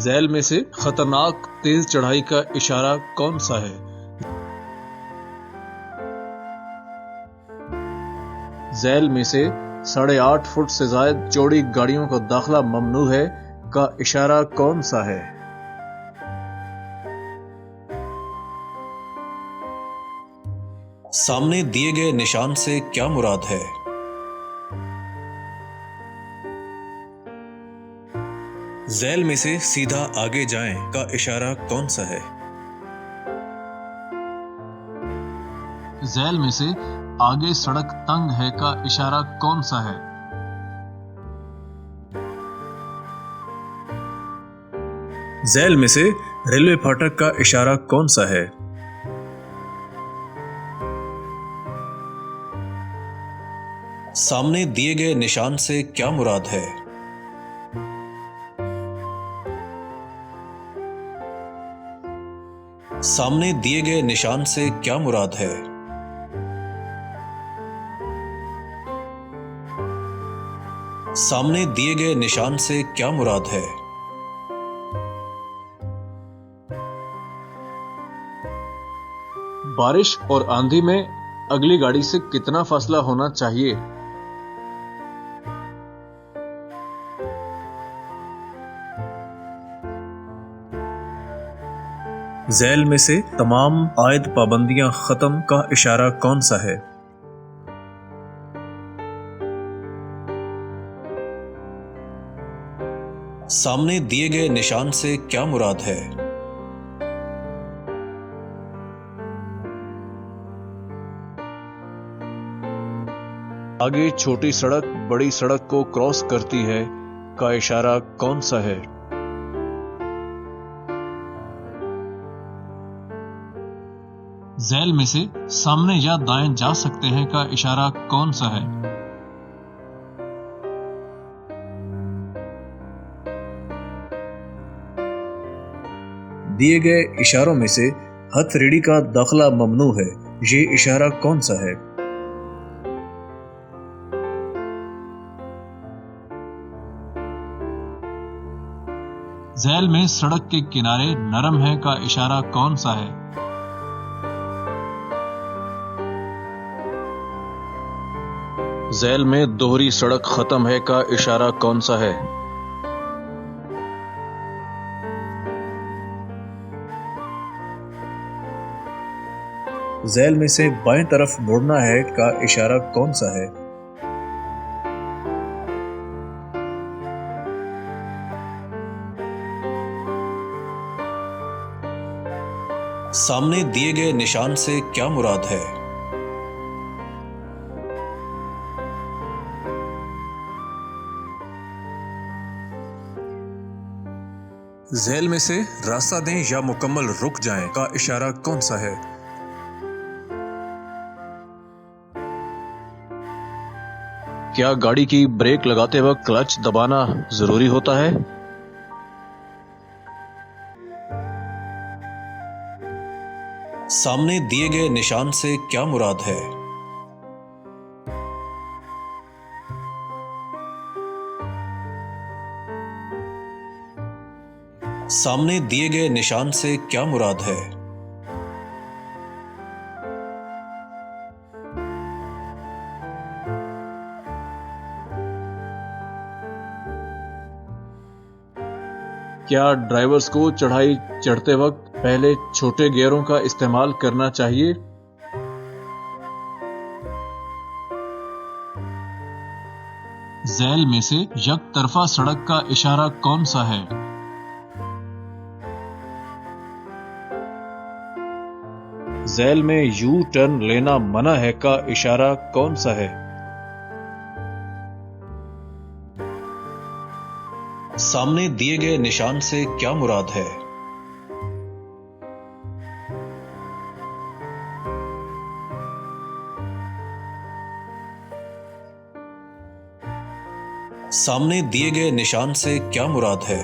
झैल में से खतरनाक तेज चढ़ाई का इशारा कौन सा है? झैल में से 8.5 फुट से ज्यादा चौड़ी गाड़ियों को दाखिला ममनू है का इशारा कौन सा है? सामने दिए गए निशान से क्या मुराद है? झैल में से सीधा आगे जाएं का इशारा कौन सा है? झैल में से आगे सड़क तंग है का इशारा कौन सा है? झैल में से रेलवे फाटक का इशारा कौन सा है? सामने दिए गए निशान से क्या मुराद है? सामने दिए गए निशान से क्या मुराद है? सामने दिए गए निशान से क्या मुराद है? बारिश और आंधी में अगली गाड़ी से कितना फासला होना चाहिए? झैल में से तमाम आयद पाबंदियां खत्म का इशारा कौन सा है? सामने दिए गए निशान से क्या मुराद है? आगे छोटी सड़क बड़ी सड़क को क्रॉस करती है का इशारा कौन सा है? झैल में से सामने या दाएं जा सकते हैं का इशारा कौन सा है? दिए गए इशारों में से हथेली का दाखिला ममनू है, ये इशारा कौन सा है? झैल में सड़क के किनारे नरम है का इशारा कौन सा है? झैल में दोहरी सड़क खत्म है का इशारा कौन सा है? झैल में से बाएं तरफ मुड़ना है का इशारा कौन सा है? सामने दिए गए निशान से क्या मुराद है? झैल में से रास्ता दें या मुकम्मल रुक जाएं का इशारा कौन सा है? क्या गाड़ी की ब्रेक लगाते वक्त क्लच दबाना जरूरी होता है? सामने दिए गए निशान से क्या मुराद है? सामने दिए गए निशान से क्या मुराद है? क्या ड्राइवर्स को चढ़ाई चढ़ते वक्त पहले छोटे गियरों का इस्तेमाल करना चाहिए? झैल में से एक तरफा सड़क का इशारा कौन सा है? झैल में यू टर्न लेना मना है का इशारा कौन सा है? सामने दिए गए निशान से क्या मुराद है? सामने दिए गए निशान से क्या मुराद है?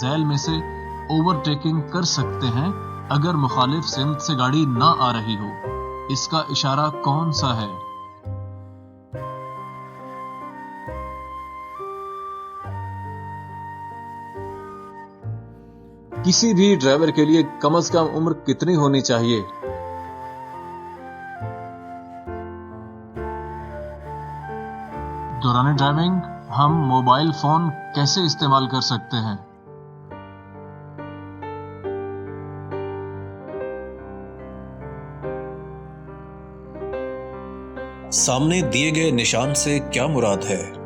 झैल में से ओवरटेकिंग कर सकते हैं अगर मुखालिफ सिमत से गाड़ी ना आ रही हो, इसका इशारा कौन सा है? किसी भी ड्राइवर के लिए कम से कम उम्र कितनी होनी चाहिए? दौरान ड्राइविंग हम मोबाइल फोन कैसे इस्तेमाल कर सकते हैं? सामने दिए गए निशान से क्या मुराद है?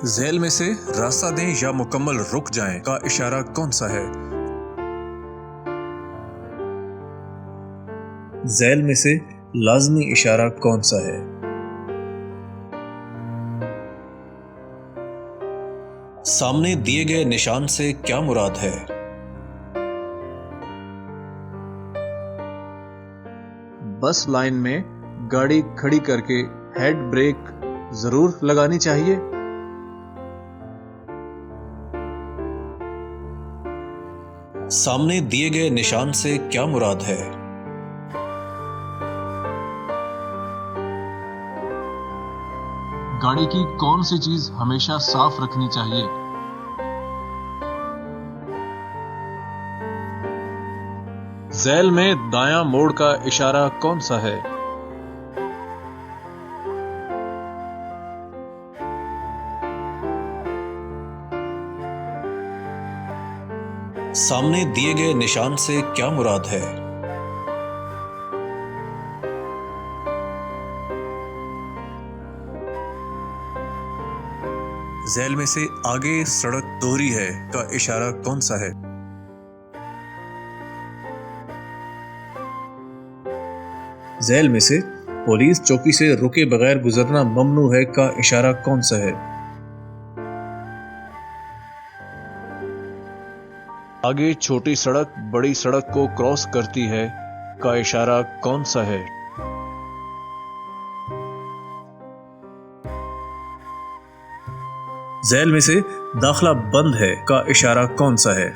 झैल में से रास्ता दें या मुकम्मल रुक जाएं का इशारा कौन सा है? झैल में से लाजमी इशारा कौन सा है? सामने दिए गए निशान से क्या मुराद है? बस लाइन में गाड़ी खड़ी करके हेड ब्रेक जरूर लगानी चाहिए। सामने दिए गए निशान से क्या मुराद है? गाड़ी की कौन सी चीज हमेशा साफ रखनी चाहिए? झैल में दायां मोड़ का इशारा कौन सा है? सामने दिए गए निशान से क्या मुराद है? झैल में से आगे सड़क दोहरी है का इशारा कौन सा है? झैल में से पुलिस चौकी से रुके बगैर गुजरना ममनू है का इशारा कौन सा है? आगे छोटी सड़क बड़ी सड़क को क्रॉस करती है का इशारा कौन सा है? झैल में से दाखला बंद है का इशारा कौन सा है?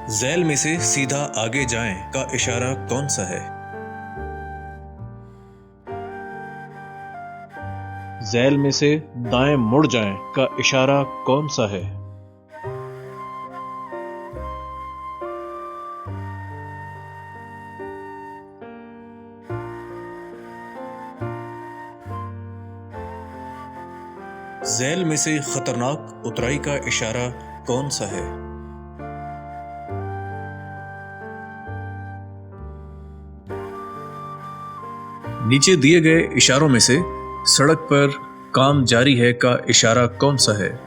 झैल में से सीधा आगे जाएं का इशारा कौन सा है? झैल में से दाएं मुड़ जाएं का इशारा कौन सा है? झैल में से खतरनाक उतराई का इशारा कौन सा है? नीचे दिए गए इशारों में से सड़क पर काम जारी है का इशारा कौन सा है?